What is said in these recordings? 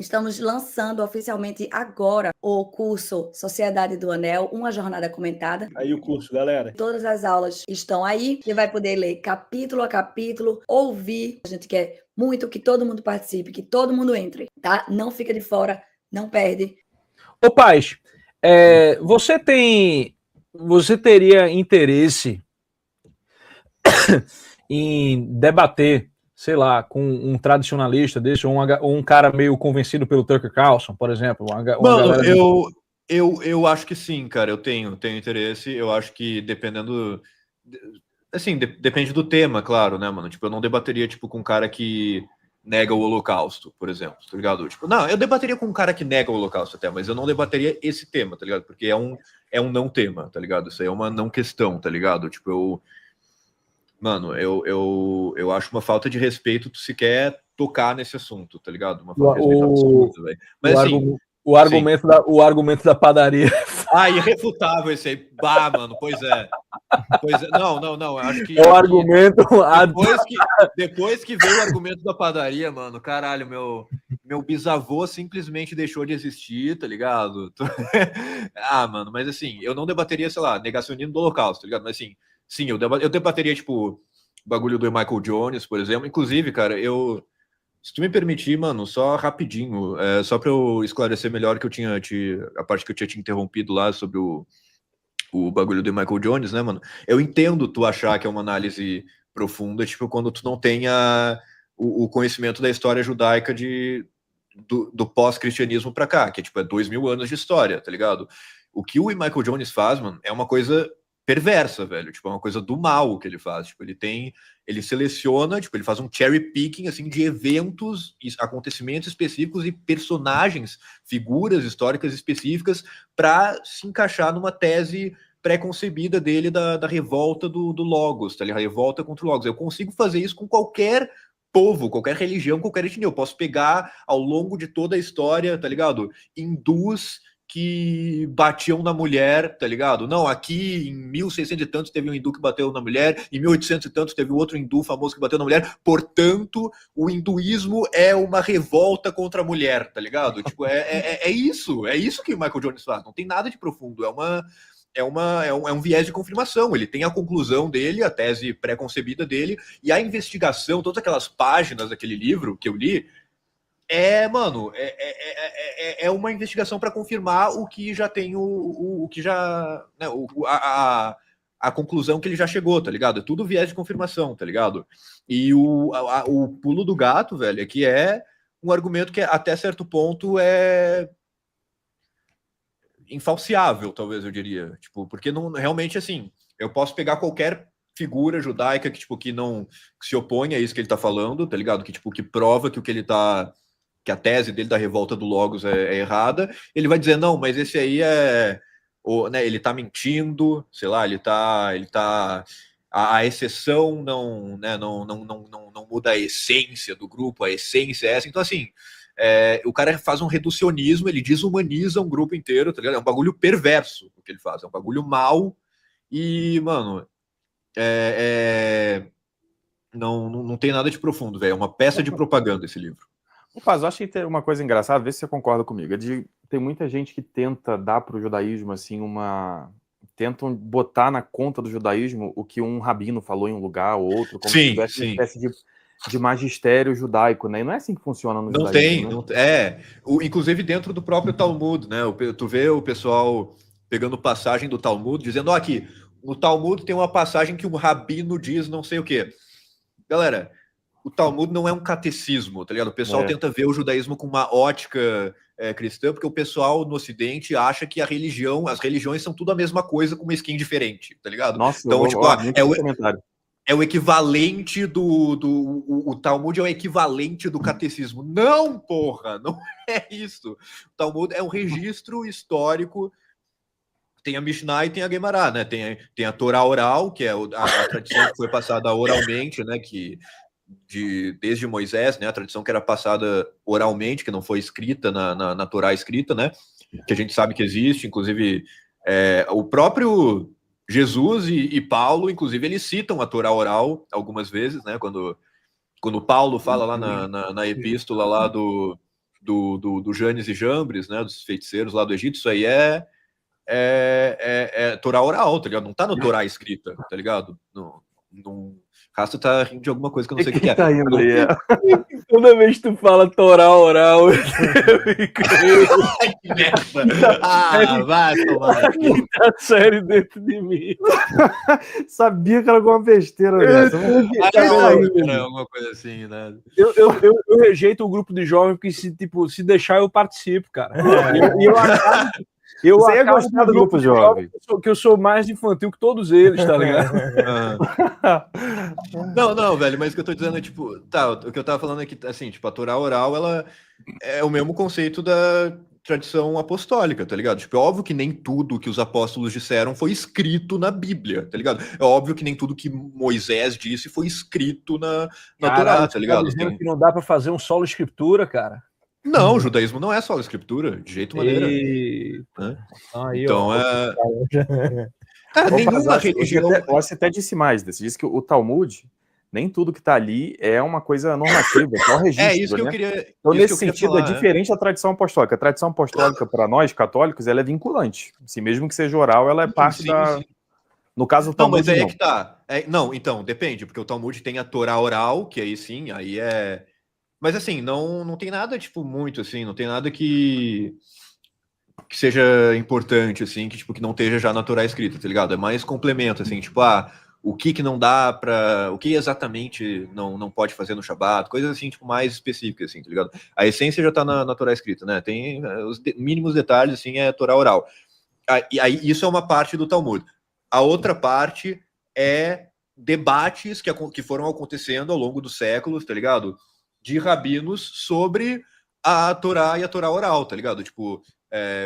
Estamos lançando oficialmente agora o curso Sociedade do Anel, uma jornada comentada. Aí o curso, galera. Todas as aulas estão aí. Você vai poder ler capítulo a capítulo, ouvir. A gente quer muito que todo mundo participe, que todo mundo entre, tá? Não fica de fora, não perde. Ô, Paz, você teria interesse em debater, sei lá, com um tradicionalista desse, ou um cara meio convencido pelo Tucker Carlson, por exemplo? Mano, eu acho que sim, cara. Eu tenho interesse. Eu acho que dependendo. Assim, depende do tema, claro, né, mano? Tipo, eu não debateria, tipo, com um cara que nega o Holocausto, por exemplo, tá ligado? Tipo, não, eu debateria com um cara que nega o Holocausto até, mas eu não debateria esse tema, tá ligado? Porque é um não tema, tá ligado? Isso aí é uma não questão, tá ligado? Tipo, Mano, eu acho uma falta de respeito tu sequer tocar nesse assunto, tá ligado? Uma falta de respeito absurda, velho. Mas assim. O argumento da padaria. Irrefutável esse aí. Bah, mano, pois é. Não, eu acho que. É o argumento. Depois que veio o argumento da padaria, mano, caralho, meu bisavô simplesmente deixou de existir, tá ligado? Mano, mas assim, eu não debateria, sei lá, negacionismo do Holocausto, tá ligado? Mas assim, sim, eu debateria, tipo, o bagulho do Michael Jones, por exemplo. Inclusive, cara, se tu me permitir, mano, só rapidinho, só pra eu esclarecer melhor que a parte que eu tinha te interrompido lá sobre o bagulho do Michael Jones, né, mano? Eu entendo tu achar que é uma análise profunda, tipo, quando tu não tenha o conhecimento da história judaica do pós-cristianismo pra cá, que é 2000 anos de história, tá ligado? O que o Michael Jones faz, mano, é uma coisa perversa, velho, tipo, é uma coisa do mal que ele faz, tipo, ele seleciona, tipo, ele faz um cherry picking, assim, de eventos, acontecimentos específicos e personagens, figuras históricas específicas para se encaixar numa tese pré-concebida dele da revolta do Logos, tá ligado? A revolta contra o Logos. Eu consigo fazer isso com qualquer povo, qualquer religião, qualquer etnia. Eu posso pegar ao longo de toda a história, tá ligado? Hindus que batiam na mulher, tá ligado? Não, aqui em 1600 e tantos teve um hindu que bateu na mulher, em 1800 e tantos teve outro hindu famoso que bateu na mulher, portanto, o hinduísmo é uma revolta contra a mulher, tá ligado? Tipo, é isso que o Michael Jones faz, não tem nada de profundo, é um viés de confirmação. Ele tem a conclusão dele, a tese pré-concebida dele, e a investigação, todas aquelas páginas daquele livro que eu li, mano, é uma investigação para confirmar o que já tem o que já, né, a conclusão que ele já chegou, tá ligado? É tudo viés de confirmação, tá ligado? E o pulo do gato, velho, é que é um argumento que até certo ponto é infalciável, talvez eu diria, tipo, porque não realmente assim, eu posso pegar qualquer figura judaica que tipo que se opõe a isso que ele tá falando, tá ligado? Que tipo que prova que o que ele tá, que a tese dele da revolta do Logos é errada, ele vai dizer não, mas esse aí né, ele tá mentindo, sei lá, ele tá a exceção não muda a essência do grupo, a essência é essa. Então assim, o cara faz um reducionismo, ele desumaniza um grupo inteiro, tá ligado? É um bagulho perverso o que ele faz, é um bagulho mau e, mano, não tem nada de profundo, velho. É uma peça de propaganda esse livro. Paz, eu acho que tem uma coisa engraçada, vê se você concorda comigo. Tem muita gente que tenta dar para o judaísmo assim tentam botar na conta do judaísmo o que um rabino falou em um lugar ou outro, como se tivesse uma espécie de magistério judaico, né? E não é assim que funciona no judaísmo. Não tem. Inclusive dentro do próprio Talmud, né? Tu vê o pessoal pegando passagem do Talmud, dizendo, aqui, no Talmud tem uma passagem que um rabino diz não sei o quê. Galera, o Talmud não é um catecismo, tá ligado? O pessoal tenta ver o judaísmo com uma ótica cristã, porque o pessoal no Ocidente acha que as religiões são tudo a mesma coisa com uma skin diferente, tá ligado? Nossa, então, comentário. É o equivalente o Talmud é o equivalente do catecismo. Não, porra, não é isso. O Talmud é um registro histórico. Tem a Mishnah e tem a Gemara, né? Tem a Torá oral, que é a tradição que foi passada oralmente, né? Desde Moisés, né? A tradição que era passada oralmente, que não foi escrita na Torá escrita, né? Que a gente sabe que existe, inclusive o próprio Jesus e Paulo, inclusive, eles citam a Torá oral algumas vezes, né? Quando Paulo fala lá na epístola lá do Janes e Jambres, né, dos feiticeiros lá do Egito, isso aí é Torá oral, tá ligado? Não tá no Torá escrita, tá ligado? Não, Rasta tá rindo de alguma coisa que eu não sei o que é. Tá indo aí, Toda vez que tu fala Torá oral, eu fico... Que merda! Vai tomar. Tá sério dentro de mim. Sabia que era alguma besteira dessa. Alguma coisa assim, né? Eu rejeito o grupo de jovens porque se deixar eu participo, cara. Eu Você ia acabo gostar com do grupo jovem. que eu sou mais infantil que todos eles, tá ligado? Não, velho, mas o que eu tô dizendo é, tipo, o que eu tava falando é que, assim, tipo, a Torá oral, ela é o mesmo conceito da tradição apostólica, tá ligado? Tipo, é óbvio que nem tudo que os apóstolos disseram foi escrito na Bíblia, tá ligado? É óbvio que nem tudo que Moisés disse foi escrito na Torá, tá ligado? Tá dizendo que não dá pra fazer um solo escritura, cara. Não, o judaísmo não é só escritura, de jeito maneira. Né? Aí, então ó, Cara, nenhuma religião... Você até disse mais, você disse que o Talmud, nem tudo que está ali é uma coisa normativa, é só registro. É isso que né? eu queria. Então, nesse sentido, é diferente da tradição apostólica. A tradição apostólica, para nós, católicos, ela é vinculante. Assim, mesmo que seja oral, ela é parte da. Sim. No caso do Talmud. Não, mas aí é que tá. Não, então, depende, porque o Talmud tem a Torá oral, que aí sim, aí é. Mas assim, não tem nada, tipo, muito assim, não tem nada que seja importante, assim, que não esteja já na Torá escrita, tá ligado? É mais complemento, assim, tipo, o que não dá pra... O que exatamente não pode fazer no Shabat, coisas assim, tipo, mais específicas, assim, tá ligado? A essência já tá na Torá escrita, né? Tem os mínimos detalhes, assim, é Torá oral. E aí, isso é uma parte do Talmud. A outra parte é debates que foram acontecendo ao longo dos séculos, tá ligado? De rabinos sobre a Torá e a Torá oral, tá ligado? Tipo,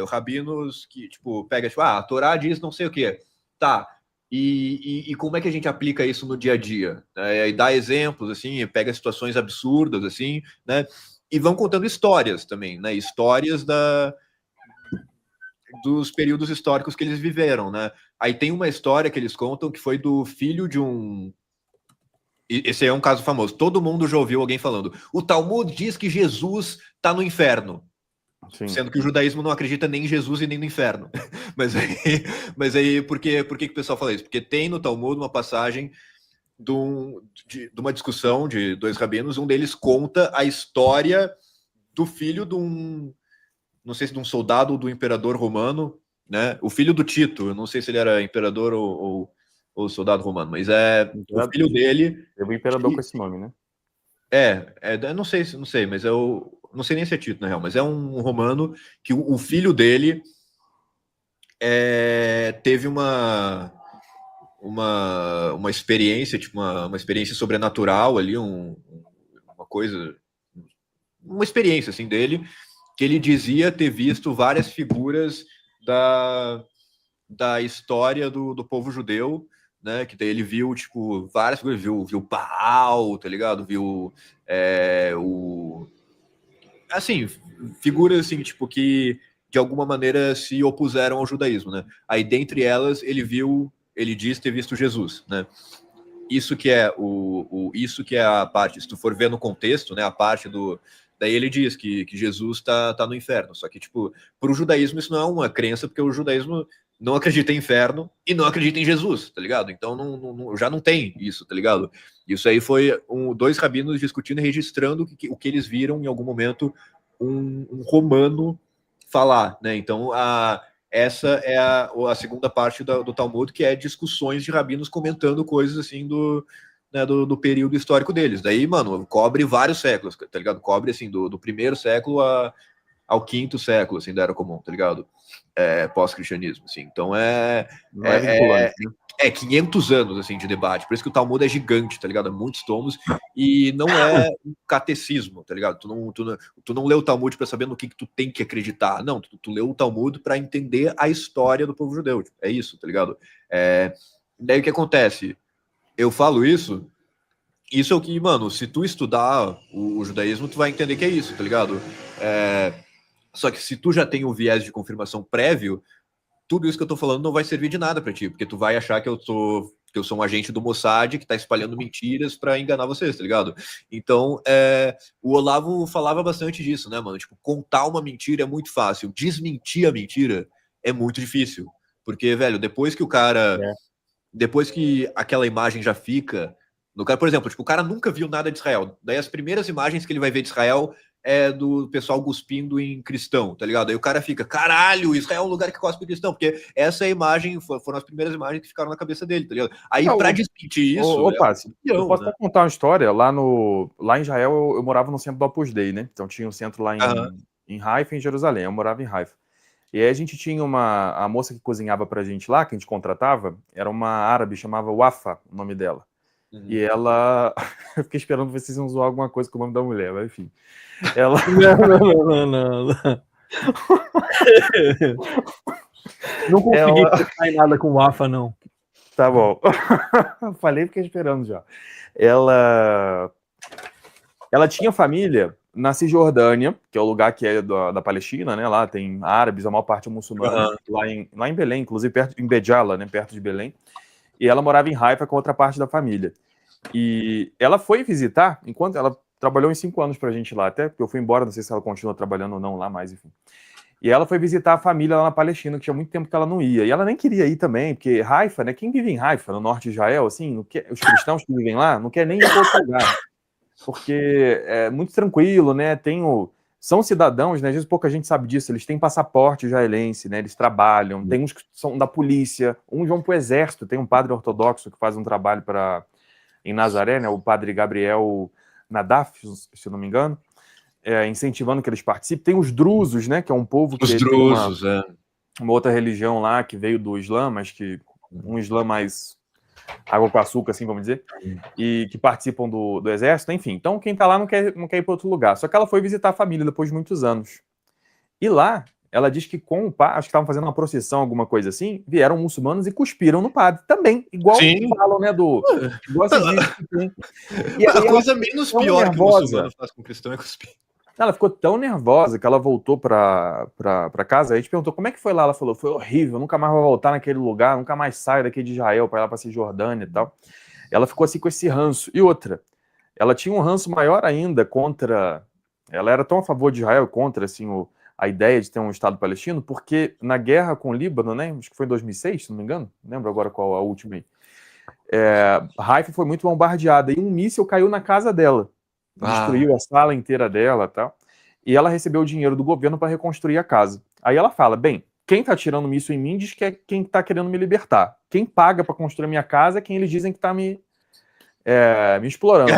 rabinos que, tipo, pega, tipo, a Torá diz não sei o quê. Tá, e como é que a gente aplica isso no dia a dia? E dá exemplos, assim, pega situações absurdas, assim, né? E vão contando histórias também, né? Histórias dos períodos históricos que eles viveram, né? Aí tem uma história que eles contam que foi do filho de um... Esse é um caso famoso. Todo mundo já ouviu alguém falando. O Talmud diz que Jesus está no inferno. Sim. Sendo que o judaísmo não acredita nem em Jesus e nem no inferno. Mas aí por que o pessoal fala isso? Porque tem no Talmud uma passagem de uma discussão de dois rabinos. Um deles conta a história do filho de não sei se de um soldado ou do imperador romano, né? O filho do Tito. Eu não sei se ele era imperador ou soldado romano, mas o filho dele... Teve um imperador com esse nome, né? Não sei, mas eu não sei nem se é Tito, na real, mas é um romano que o filho dele teve uma experiência, tipo uma experiência sobrenatural ali, uma experiência assim dele, que ele dizia ter visto várias figuras da história do povo judeu, né, que daí ele viu, tipo, várias coisas, viu Baal, tá ligado? Viu assim, figuras, assim, tipo, que de alguma maneira se opuseram ao judaísmo, né? Aí, dentre elas, ele diz ter visto Jesus, né? Isso que é isso que é a parte, se tu for ver no contexto, né, a parte daí ele diz que Jesus tá no inferno, só que, tipo, pro judaísmo isso não é uma crença, porque o judaísmo não acredita em inferno e não acredita em Jesus, tá ligado? Então já não tem isso, tá ligado? Isso aí foi dois rabinos discutindo e registrando o que eles viram em algum momento um romano falar, né? Então essa é a segunda parte do Talmud, que é discussões de rabinos comentando coisas assim do período histórico deles. Daí, mano, cobre vários séculos, tá ligado? Cobre assim do primeiro século ao quinto século, assim, da Era Comum, tá ligado? Pós-cristianismo, assim. Então não é vinculante, né? 500 anos, assim, de debate. Por isso que o Talmud é gigante, tá ligado? Muitos tomos. E não é um catecismo, tá ligado? Tu não lê o Talmud para saber no que tu tem que acreditar. Não, tu lê o Talmud para entender a história do povo judeu. É isso, tá ligado? Daí o que acontece? Eu falo isso é o que, mano, se tu estudar o judaísmo, tu vai entender que é isso, tá ligado? Só que se tu já tem o viés de confirmação prévio, tudo isso que eu tô falando não vai servir de nada para ti, porque tu vai achar que eu tô porque eu sou um agente do Mossad que tá espalhando mentiras para enganar vocês, tá ligado? Então, o Olavo falava bastante disso, né, mano? Tipo, contar uma mentira é muito fácil, desmentir a mentira é muito difícil. Porque, velho, depois que aquela imagem já fica no cara, por exemplo, tipo, o cara nunca viu nada de Israel. Daí as primeiras imagens que ele vai ver de Israel é do pessoal cuspindo em cristão, tá ligado? Aí o cara fica, caralho, Israel é um lugar que cospe cristão, porque essa imagem foram as primeiras imagens que ficaram na cabeça dele, tá ligado? Aí pra desmentir isso... eu posso até contar uma história. Lá em Israel eu morava no centro do Opus Dei, né? Então tinha um centro lá em Haifa, em Jerusalém. Eu morava em Haifa. E aí a gente tinha a moça que cozinhava pra gente lá, que a gente contratava, era uma árabe, chamava Wafa, o nome dela. E ela... Eu fiquei esperando ver se vocês iam zoar alguma coisa com o nome da mulher, mas enfim. Ela... Não. Não consegui clicar em nada com o AFA, não. Tá bom. Falei porque esperando já. Ela tinha família na Cisjordânia, que é o lugar que é da Palestina, né? Lá tem árabes, a maior parte é muçulmana. Lá em Belém, inclusive em Bejala, né? Perto de Belém. E ela morava em Haifa com outra parte da família. E ela foi visitar, enquanto ela trabalhou em 5 anos pra gente lá, até porque eu fui embora, não sei se ela continua trabalhando ou não lá, mas enfim. E ela foi visitar a família lá na Palestina, que tinha muito tempo que ela não ia. E ela nem queria ir também, porque Haifa, né? Quem vive em Haifa, no norte de Israel, assim, os cristãos que vivem lá, não quer nem ir para outro lugar. Porque é muito tranquilo, né? São cidadãos, né? Às vezes pouca gente sabe disso, eles têm passaporte israelense, né? Eles trabalham, tem uns que são da polícia, uns vão pro exército, tem um padre ortodoxo que faz um trabalho em Nazaré, né? O padre Gabriel Nadaf, se eu não me engano, incentivando que eles participem. Tem os drusos, né? Que é um povo que tem uma outra religião lá que veio do Islã, mas que um Islã mais água com açúcar, assim, vamos dizer, e que participam do exército, enfim. Então, quem tá lá não quer ir para outro lugar. Só que ela foi visitar a família depois de muitos anos. E lá, ela diz que com o padre, acho que estavam fazendo uma procissão, alguma coisa assim, vieram muçulmanos e cuspiram no padre também, igual falam, né, igual esses vídeos que tem. E a coisa menos pior que o muçulmano faz com o cristão é cuspir. Ela ficou tão nervosa que ela voltou pra casa. Aí a gente perguntou como é que foi lá. Ela falou, foi horrível, nunca mais vou voltar naquele lugar, nunca mais saio daqui de Israel para ir lá pra Cisjordânia e tal. Ela ficou assim com esse ranço. E outra, ela tinha um ranço maior ainda contra... Ela era tão a favor de Israel, contra assim, a ideia de ter um Estado palestino, porque na guerra com o Líbano, né, acho que foi em 2006, se não me engano, não lembro agora qual a última aí, Haifa foi muito bombardeada e um míssil caiu na casa dela. Destruiu a sala inteira dela e tal. E ela recebeu o dinheiro do governo para reconstruir a casa. Aí ela fala, bem, quem tá tirando isso em mim diz que é quem tá querendo me libertar. Quem paga para construir a minha casa é quem eles dizem que tá me explorando.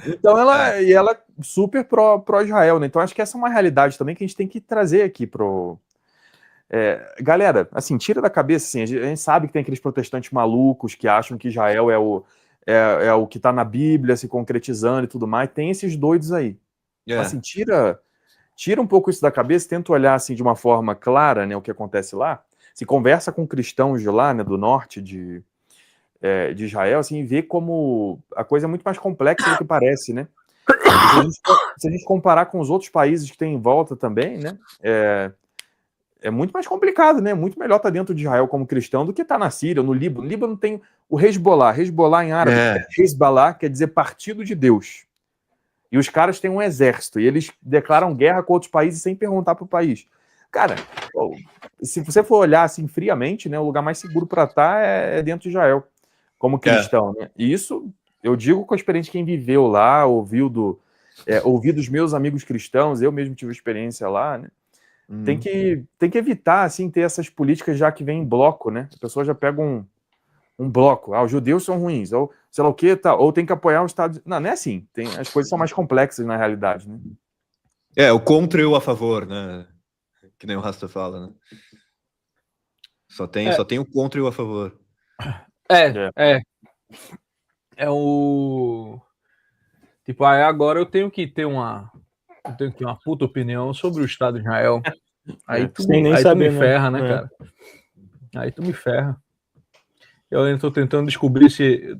Então ela é super pró-Israel, né? Então acho que essa é uma realidade também que a gente tem que trazer aqui pro... galera, assim, tira da cabeça, assim, a gente sabe que tem aqueles protestantes malucos que acham que Israel é o que está na Bíblia se concretizando e tudo mais. Tem esses doidos aí. Assim, tira um pouco isso da cabeça, tenta olhar assim de uma forma clara, né, o que acontece lá. Se conversa com cristãos de lá, né, do norte de Israel, assim, e vê como a coisa é muito mais complexa do que parece, né? Se a gente comparar com os outros países que tem em volta também, né, é muito mais complicado, né? Muito melhor estar dentro de Israel como cristão do que estar na Síria, no Líbano. No Líbano tem o Hezbollah. Hezbollah em árabe, Hezbollah quer dizer partido de Deus. E os caras têm um exército, e eles declaram guerra com outros países sem perguntar pro país. Cara, se você for olhar assim friamente, né, o lugar mais seguro para estar é dentro de Israel, como cristão, né? E isso eu digo com a experiência de quem viveu lá, ouvi dos meus amigos cristãos, eu mesmo tive experiência lá, né? Tem que evitar, assim, ter essas políticas já que vem em bloco, né? A pessoa já pega um bloco. Os judeus são ruins, ou sei lá o que, tá, ou tem que apoiar o Estado... Não é assim. As coisas são mais complexas na realidade, né? O contra e o a favor, né? Que nem o Rasta fala, né? Só tem o contra e o a favor. É o... Tipo, agora eu tenho que ter uma puta opinião sobre o Estado de Israel. Aí tu me ferra, né, cara? Aí tu me ferra. Eu ainda tô tentando descobrir se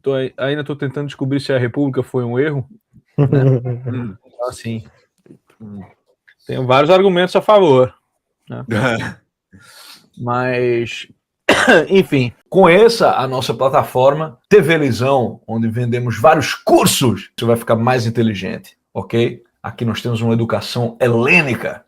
a República foi um erro. Né? Então, assim, tenho vários argumentos a favor. Né? Mas Enfim, conheça a nossa plataforma TV Lisão, onde vendemos vários cursos. Você vai ficar mais inteligente, ok? Aqui nós temos uma educação helênica.